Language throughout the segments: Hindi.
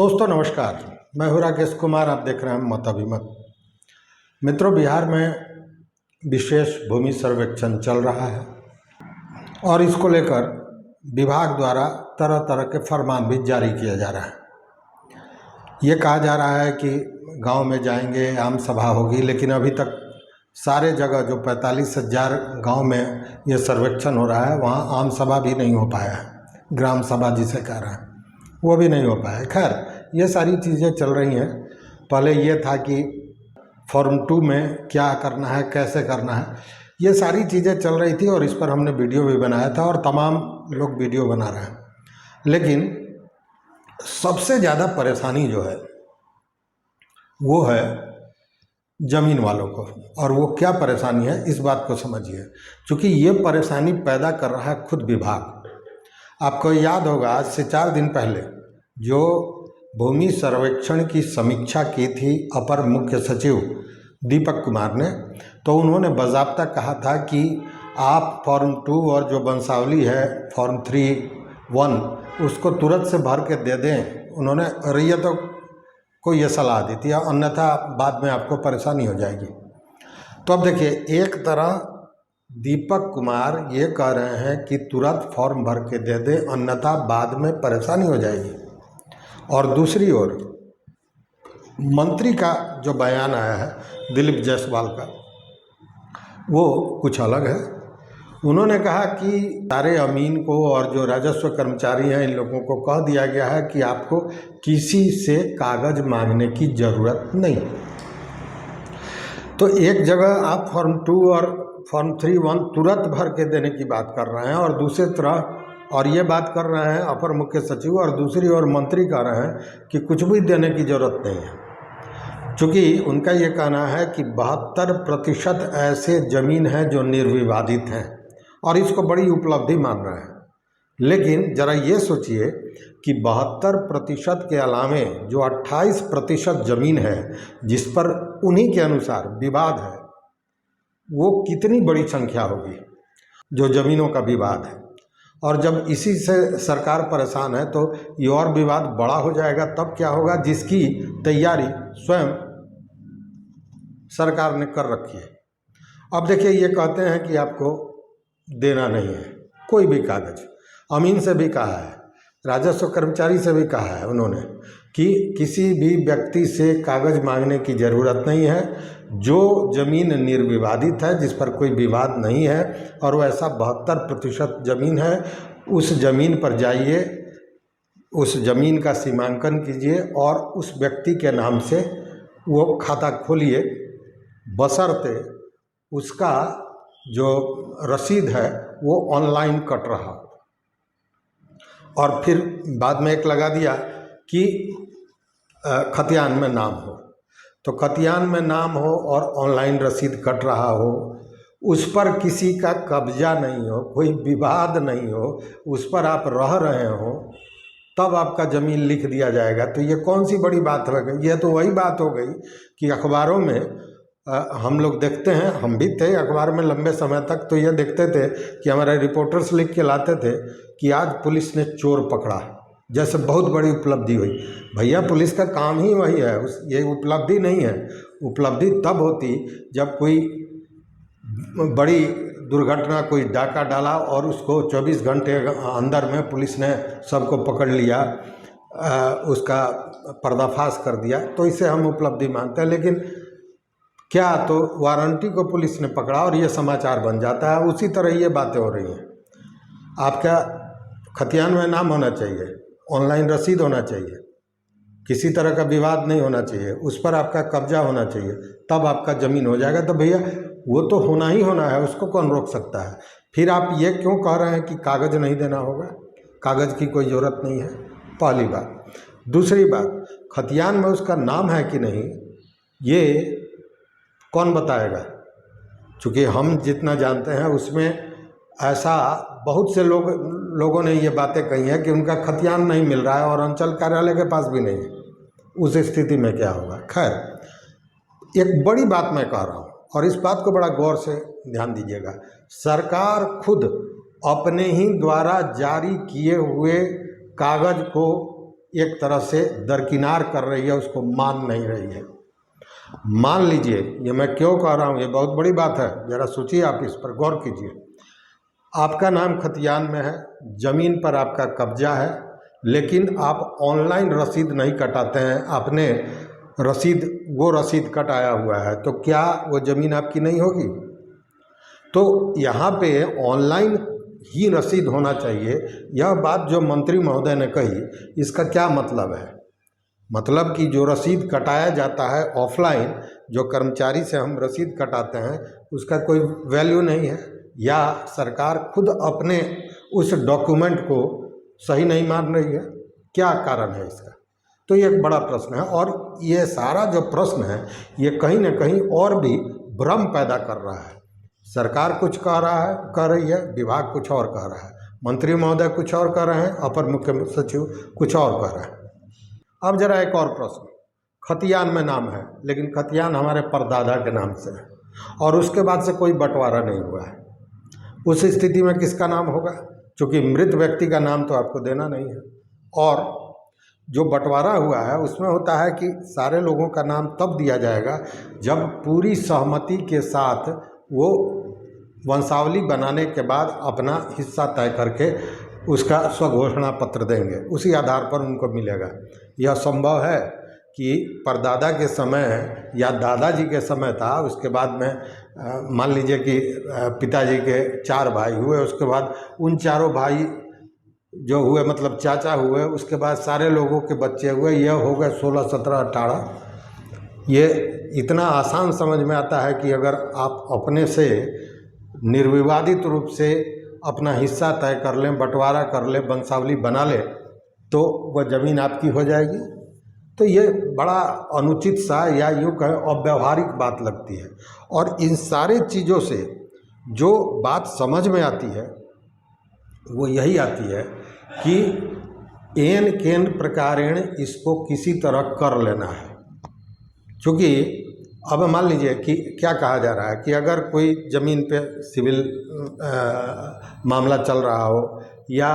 दोस्तों नमस्कार, मैं हूं राकेश कुमार। आप देख रहे हैं मत अभिमत। मित्रों, बिहार में विशेष भूमि सर्वेक्षण चल रहा है और इसको लेकर विभाग द्वारा तरह तरह के फरमान भी जारी किया जा रहा है। ये कहा जा रहा है कि गांव में जाएंगे, आम सभा होगी, लेकिन अभी तक सारे जगह जो 45,000 गांव में ये सर्वेक्षण हो रहा है वहाँ आम सभा भी नहीं हो पाया है। ग्राम सभा जिसे कह रहे हैं वो भी नहीं हो पाया। खैर, ये सारी चीज़ें चल रही हैं। पहले ये था कि फॉर्म 2 में क्या करना है, कैसे करना है, ये सारी चीज़ें चल रही थी और इस पर हमने वीडियो भी बनाया था और तमाम लोग वीडियो बना रहे हैं। लेकिन सबसे ज़्यादा परेशानी जो है वो है ज़मीन वालों को। और वो क्या परेशानी है, इस बात को समझिए। क्योंकि ये परेशानी पैदा कर रहा है खुद विभाग। आपको याद होगा, आज से 4 दिन पहले जो भूमि सर्वेक्षण की समीक्षा की थी अपर मुख्य सचिव दीपक कुमार ने, तो उन्होंने बाज़ाब्ता कहा था कि आप फॉर्म 2 और जो वंशावली है फॉर्म 3(1) उसको तुरंत से भर के दे दें। उन्होंने रैयतों को ये सलाह दी थी, अन्यथा बाद में आपको परेशानी हो जाएगी। तो अब देखिए, एक तरह दीपक कुमार ये कह रहे हैं कि तुरंत फॉर्म भर के दे दें, अन्यथा बाद में परेशानी हो जाएगी। और दूसरी ओर मंत्री का जो बयान आया है दिलीप जायसवाल का, वो कुछ अलग है। उन्होंने कहा कि सारे अमीन को और जो राजस्व कर्मचारी हैं इन लोगों को कह दिया गया है कि आपको किसी से कागज़ मांगने की ज़रूरत नहीं। तो एक जगह आप फॉर्म 2 और फॉर्म 3(1) तुरंत भर के देने की बात कर रहे हैं और दूसरी तरह और ये बात कर रहे हैं अपर मुख्य सचिव, और दूसरी ओर मंत्री कह रहे हैं कि कुछ भी देने की ज़रूरत नहीं है। चूँकि उनका ये कहना है कि 72% ऐसे ज़मीन हैं जो निर्विवादित हैं और इसको बड़ी उपलब्धि मान रहे हैं। लेकिन ज़रा ये सोचिए कि 72% के अलावे जो 28% ज़मीन है जिस पर उन्हीं के अनुसार विवाद है, वो कितनी बड़ी संख्या होगी जो ज़मीनों का विवाद है। और जब इसी से सरकार परेशान है तो ये और विवाद बड़ा हो जाएगा। तब क्या होगा, जिसकी तैयारी स्वयं सरकार ने कर रखी है। अब देखिए, ये कहते हैं कि आपको देना नहीं है कोई भी कागज़। अमीन से भी कहा है, राजस्व कर्मचारी से भी कहा है उन्होंने कि किसी भी व्यक्ति से कागज़ मांगने की ज़रूरत नहीं है। जो ज़मीन निर्विवादित है, जिस पर कोई विवाद नहीं है और वैसा 72% ज़मीन है, उस ज़मीन पर जाइए, उस ज़मीन का सीमांकन कीजिए और उस व्यक्ति के नाम से वो खाता खोलिए, बशर्ते उसका जो रसीद है वो ऑनलाइन कट रहा। और फिर बाद में एक लगा दिया कि खतियान में नाम हो, तो खतियान में नाम हो और ऑनलाइन रसीद कट रहा हो, उस पर किसी का कब्जा नहीं हो, कोई विवाद नहीं हो, उस पर आप रह रहे हो, तब आपका ज़मीन लिख दिया जाएगा। तो ये कौन सी बड़ी बात हो गई? ये तो वही बात हो गई कि अखबारों में हम लोग देखते हैं, हम भी थे अखबार में लंबे समय तक, तो ये देखते थे कि हमारे रिपोर्टर्स लिख के लाते थे कि आज पुलिस ने चोर पकड़ा, जैसे बहुत बड़ी उपलब्धि हुई। भैया, पुलिस का काम ही वही है, ये उपलब्धि नहीं है। उपलब्धि तब होती जब कोई बड़ी दुर्घटना, कोई डाका डाला और उसको 24 घंटे अंदर में पुलिस ने सबको पकड़ लिया, उसका पर्दाफाश कर दिया, तो इसे हम उपलब्धि मानते हैं। लेकिन क्या तो वारंटी को पुलिस ने पकड़ा और ये समाचार बन जाता है। उसी तरह ये बातें हो रही हैं। आपका खतियान में नाम होना चाहिए, ऑनलाइन रसीद होना चाहिए, किसी तरह का विवाद नहीं होना चाहिए, उस पर आपका कब्जा होना चाहिए, तब आपका ज़मीन हो जाएगा। तो भैया, वो तो होना ही होना है, उसको कौन रोक सकता है? फिर आप ये क्यों कह रहे हैं कि कागज़ नहीं देना होगा? कागज़ की कोई ज़रूरत नहीं है, पहली बात। दूसरी बात, खतियान में उसका नाम है कि नहीं, ये कौन बताएगा? चूँकि हम जितना जानते हैं उसमें ऐसा बहुत से लोगों ने ये बातें कही हैं कि उनका खतियान नहीं मिल रहा है और अंचल कार्यालय के पास भी नहीं है। उस स्थिति में क्या होगा? खैर, एक बड़ी बात मैं कह रहा हूँ और इस बात को बड़ा गौर से ध्यान दीजिएगा। सरकार खुद अपने ही द्वारा जारी किए हुए कागज़ को एक तरह से दरकिनार कर रही है, उसको मान नहीं रही है। मान लीजिए, ये मैं क्यों कह रहा हूँ, ये बहुत बड़ी बात है, ज़रा सोचिए, आप इस पर गौर कीजिए। आपका नाम खतियान में है, ज़मीन पर आपका कब्जा है, लेकिन आप ऑनलाइन रसीद नहीं कटाते हैं, आपने वो रसीद कटाया हुआ है, तो क्या वो ज़मीन आपकी नहीं होगी? तो यहाँ पे ऑनलाइन ही रसीद होना चाहिए। यह बात जो मंत्री महोदय ने कही, इसका क्या मतलब है? मतलब कि जो रसीद कटाया जाता है ऑफलाइन, जो कर्मचारी से हम रसीद कटाते हैं, उसका कोई वैल्यू नहीं है, या सरकार खुद अपने उस डॉक्यूमेंट को सही नहीं मान रही है? क्या कारण है इसका? तो ये एक बड़ा प्रश्न है, और ये सारा जो प्रश्न है ये कहीं ना कहीं और भी भ्रम पैदा कर रहा है। सरकार कुछ कह रही है, विभाग कुछ और कह रहा है, मंत्री महोदय कुछ और कह रहे हैं, अपर मुख्य सचिव कुछ और कह रहे हैं। अब जरा एक और प्रश्न, खतियान में नाम है, लेकिन खतियान हमारे परदादा के नाम से है और उसके बाद से कोई बंटवारा नहीं हुआ है। उस स्थिति में किसका नाम होगा? क्योंकि मृत व्यक्ति का नाम तो आपको देना नहीं है, और जो बंटवारा हुआ है उसमें होता है कि सारे लोगों का नाम तब दिया जाएगा जब पूरी सहमति के साथ वो वंशावली बनाने के बाद अपना हिस्सा तय करके उसका स्वघोषणा पत्र देंगे, उसी आधार पर उनको मिलेगा। यह संभव है कि परदादा के समय या दादाजी के समय था, उसके बाद में मान लीजिए कि पिताजी के 4 भाई हुए, उसके बाद उन चारों भाई जो हुए, मतलब चाचा हुए, उसके बाद सारे लोगों के बच्चे हुए, यह हो गए 16, 17, 18। ये इतना आसान समझ में आता है कि अगर आप अपने से निर्विवादित रूप से अपना हिस्सा तय कर लें, बंटवारा कर लें, वंशावली बना लें, तो वह ज़मीन आपकी हो जाएगी। तो ये बड़ा अनुचित सा, या यूँ कहें अव्यावहारिक बात लगती है। और इन सारे चीज़ों से जो बात समझ में आती है वो यही आती है कि एन केन प्रकारेण इसको किसी तरह कर लेना है। क्योंकि अब मान लीजिए कि क्या कहा जा रहा है कि अगर कोई ज़मीन पे सिविल मामला चल रहा हो, या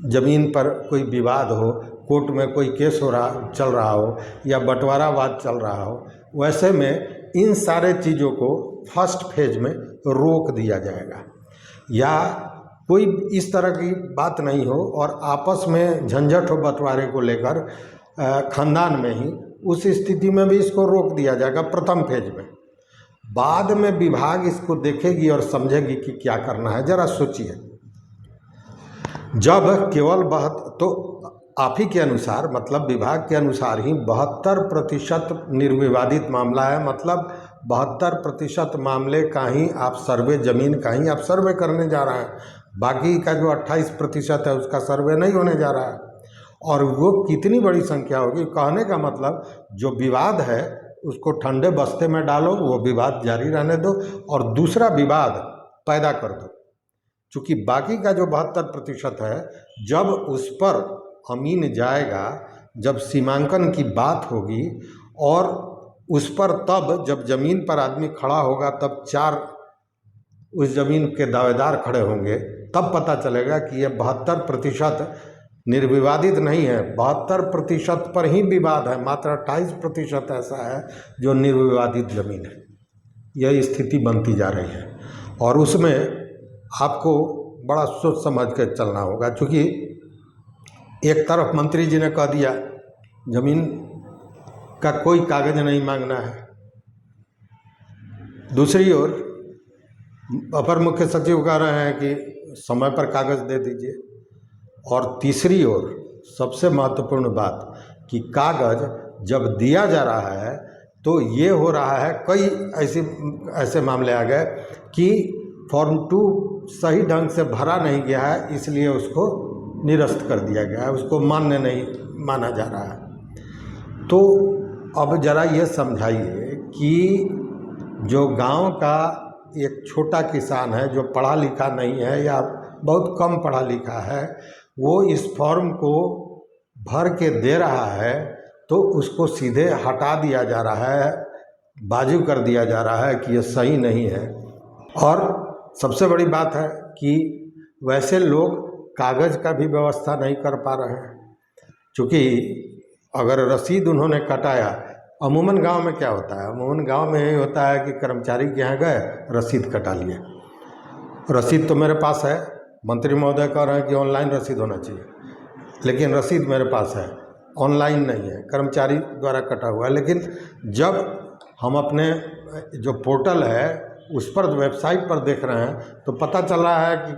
ज़मीन पर कोई विवाद हो, कोर्ट में कोई केस चल रहा हो, या बंटवारावाद चल रहा हो, वैसे में इन सारे चीज़ों को फर्स्ट फेज में रोक दिया जाएगा, या कोई इस तरह की बात नहीं हो और आपस में झंझट हो बंटवारे को लेकर खानदान में ही, उस स्थिति में भी इसको रोक दिया जाएगा प्रथम फेज में। बाद में विभाग इसको देखेगी और समझेगी कि क्या करना है। जरा सोचिए, जब केवल तो आप ही के अनुसार, मतलब विभाग के अनुसार ही 72% निर्विवादित मामला है, मतलब 72% मामले का ही आप सर्वे, ज़मीन का ही आप सर्वे करने जा रहे हैं, बाकी का जो 28% है उसका सर्वे नहीं होने जा रहा है। और वो कितनी बड़ी संख्या होगी? कहने का मतलब जो विवाद है उसको ठंडे बस्ते में डालो, वो विवाद जारी रहने दो और दूसरा विवाद पैदा कर दो। चूँकि बाकी का जो 72% है, जब उस पर अमीन जाएगा, जब सीमांकन की बात होगी और उस पर, तब जब ज़मीन पर आदमी खड़ा होगा, तब 4 उस ज़मीन के दावेदार खड़े होंगे, तब पता चलेगा कि यह 72% निर्विवादित नहीं है, 72% पर ही विवाद है, मात्र 28% ऐसा है जो निर्विवादित ज़मीन है। यह स्थिति बनती जा रही है और उसमें आपको बड़ा सोच समझ के चलना होगा। क्योंकि एक तरफ मंत्री जी ने कह दिया ज़मीन का कोई कागज़ नहीं मांगना है, दूसरी ओर अपर मुख्य सचिव कह रहे हैं कि समय पर कागज़ दे दीजिए, और तीसरी ओर सबसे महत्वपूर्ण बात कि कागज़ जब दिया जा रहा है तो ये हो रहा है, कई ऐसे मामले आ गए कि फॉर्म 2 सही ढंग से भरा नहीं गया है, इसलिए उसको निरस्त कर दिया गया है, उसको मान्य नहीं माना जा रहा है। तो अब ज़रा ये समझाइए कि जो गांव का एक छोटा किसान है, जो पढ़ा लिखा नहीं है या बहुत कम पढ़ा लिखा है, वो इस फॉर्म को भर के दे रहा है, तो उसको सीधे हटा दिया जा रहा है, बाजू कर दिया जा रहा है कि ये सही नहीं है। और सबसे बड़ी बात है कि वैसे लोग कागज़ का भी व्यवस्था नहीं कर पा रहे हैं। क्योंकि अगर रसीद उन्होंने कटाया, अमूमन गांव में क्या होता है, अमूमन गांव में यही होता है कि कर्मचारी के यहाँ गए, रसीद कटा लिए। रसीद तो मेरे पास है, मंत्री महोदय कह रहे हैं कि ऑनलाइन रसीद होना चाहिए, लेकिन रसीद मेरे पास है, ऑनलाइन नहीं है, कर्मचारी द्वारा कटा हुआ है। लेकिन जब हम अपने जो पोर्टल है उस पर, वेबसाइट पर देख रहे हैं, तो पता चल रहा है कि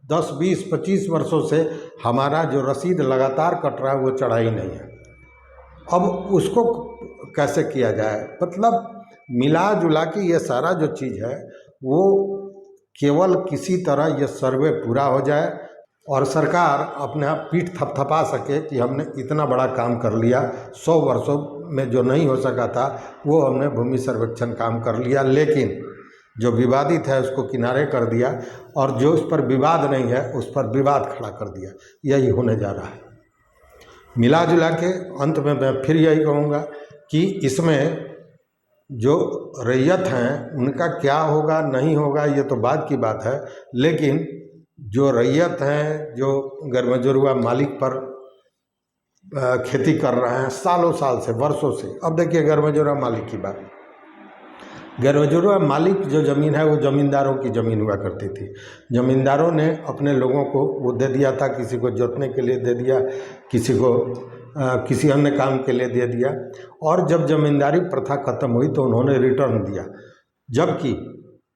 10, 20, 25 वर्षों से हमारा जो रसीद लगातार कट रहा है वो चढ़ा ही नहीं है। अब उसको कैसे किया जाए? मतलब मिला जुला के ये सारा जो चीज़ है वो केवल किसी तरह ये सर्वे पूरा हो जाए और सरकार अपने आप पीठ थपथपा सके कि हमने इतना बड़ा काम कर लिया, 100 वर्षों में जो नहीं हो सका था वो हमने भूमि सर्वेक्षण काम कर लिया। लेकिन जो विवादित है उसको किनारे कर दिया और जो उस पर विवाद नहीं है उस पर विवाद खड़ा कर दिया। यही होने जा रहा है। मिला जुला के अंत में मैं फिर यही कहूँगा कि इसमें जो रैयत हैं उनका क्या होगा नहीं होगा ये तो बाद की बात है, लेकिन जो रैयत हैं, जो गरमजरुआ मालिक पर खेती कर रहे हैं सालों साल से, वर्षों से। अब देखिए गरमजरुआ मालिक की बात, गरमजरुआ मालिक जो ज़मीन है वो ज़मींदारों की ज़मीन हुआ करती थी। ज़मींदारों ने अपने लोगों को वो दे दिया था, किसी को जोतने के लिए दे दिया, किसी को किसी अन्य काम के लिए दे दिया। और जब ज़मींदारी प्रथा ख़त्म हुई तो उन्होंने रिटर्न दिया, जबकि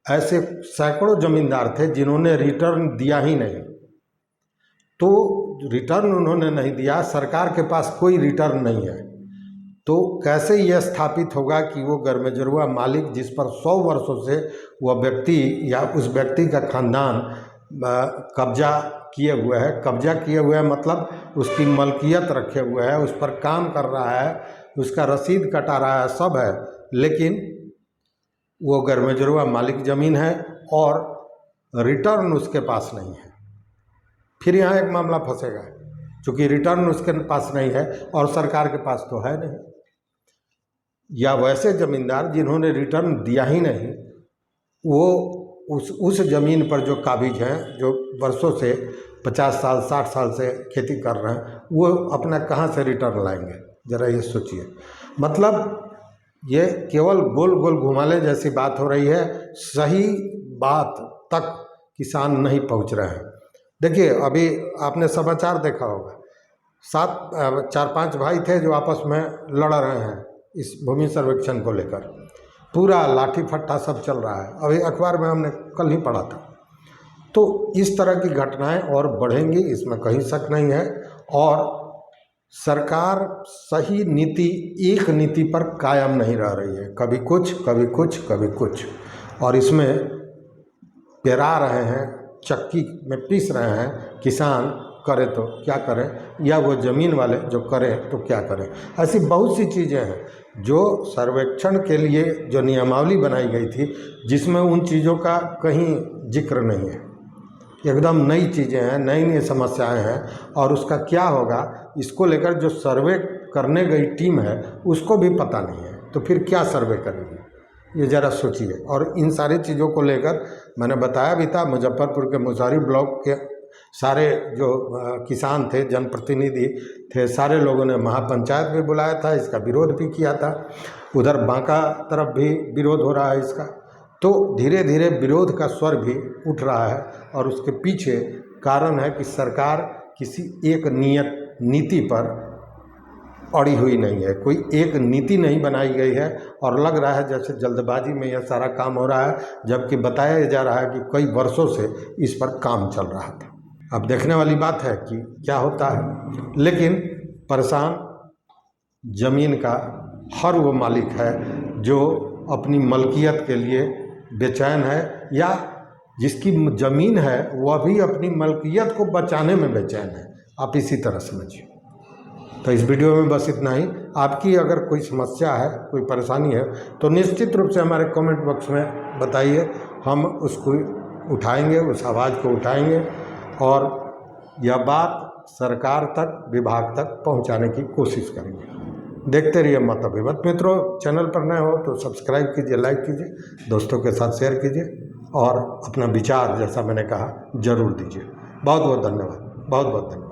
ऐसे सैकड़ों ज़मींदार थे जिन्होंने रिटर्न दिया ही नहीं। तो रिटर्न उन्होंने नहीं दिया, सरकार के पास कोई रिटर्न नहीं है, तो कैसे यह स्थापित होगा कि वो गरमजरुआ मालिक जिस पर 100 वर्षों से वह व्यक्ति या उस व्यक्ति का खानदान कब्जा किए हुए है, कब्जा किए हुए है मतलब उसकी मलकियत रखे हुए है, उस पर काम कर रहा है, उसका रसीद कटा रहा है, सब है, लेकिन वो गरमजरुआ मालिक ज़मीन है और रिटर्न उसके पास नहीं है। फिर यहाँ एक मामला फंसेगा, क्योंकि रिटर्न उसके पास नहीं है और सरकार के पास तो है नहीं। या वैसे ज़मींदार जिन्होंने रिटर्न दिया ही नहीं, वो उस ज़मीन पर जो काबिज हैं, जो वर्षों से 50 साल 60 साल से खेती कर रहे हैं, वो अपना कहाँ से रिटर्न लाएंगे? ज़रा ये सोचिए। मतलब ये केवल गोल गोल घुमाले जैसी बात हो रही है, सही बात तक किसान नहीं पहुंच रहे हैं। देखिए अभी आपने समाचार देखा होगा, 4-5 भाई थे जो आपस में लड़ रहे हैं इस भूमि सर्वेक्षण को लेकर, पूरा लाठी फट्टा सब चल रहा है। अभी अखबार में हमने कल ही पढ़ा था। तो इस तरह की घटनाएं और बढ़ेंगी, इसमें कहीं शक नहीं है। और सरकार सही नीति, एक नीति पर कायम नहीं रह रही है, कभी कुछ कभी कुछ कभी कुछ, और इसमें पेरा रहे हैं, चक्की में पीस रहे हैं। किसान करे तो क्या करें, या वो ज़मीन वाले जो करें तो क्या करें। ऐसी बहुत सी चीज़ें हैं जो सर्वेक्षण के लिए जो नियमावली बनाई गई थी, जिसमें उन चीज़ों का कहीं जिक्र नहीं है। एकदम नई चीज़ें हैं, नई नई समस्याएं हैं, और उसका क्या होगा इसको लेकर जो सर्वे करने गई टीम है उसको भी पता नहीं है। तो फिर क्या सर्वे करेगी, ये ज़रा सोचिए। और इन सारी चीज़ों को लेकर मैंने बताया भी था, मुजफ्फरपुर के मुसारी ब्लॉक के सारे जो किसान थे, जनप्रतिनिधि थे, सारे लोगों ने महापंचायत भी बुलाया था, इसका विरोध भी किया था। उधर बांका तरफ भी विरोध हो रहा है इसका। तो धीरे धीरे विरोध का स्वर भी उठ रहा है, और उसके पीछे कारण है कि सरकार किसी एक नीति पर अड़ी हुई नहीं है, कोई एक नीति नहीं बनाई गई है, और लग रहा है जैसे जल्दबाजी में यह सारा काम हो रहा है, जबकि बताया जा रहा है कि कई वर्षों से इस पर काम चल रहा था। अब देखने वाली बात है कि क्या होता है। लेकिन परेशान ज़मीन का हर वो मालिक है जो अपनी मलकियत के लिए बेचैन है, या जिसकी ज़मीन है वह भी अपनी मलकियत को बचाने में बेचैन है। आप इसी तरह समझिए। तो इस वीडियो में बस इतना ही। आपकी अगर कोई समस्या है, कोई परेशानी है, तो निश्चित रूप से हमारे कमेंट बॉक्स में बताइए, हम उसको उठाएंगे, उस आवाज़ को उठाएंगे, और यह बात सरकार तक, विभाग तक पहुंचाने की कोशिश करेंगे। देखते रहिए मत अभिमत। मित्रों, चैनल पर नए हो तो सब्सक्राइब कीजिए, लाइक कीजिए, दोस्तों के साथ शेयर कीजिए, और अपना विचार जैसा मैंने कहा ज़रूर दीजिए। बहुत बहुत धन्यवाद। बहुत बहुत धन्यवाद।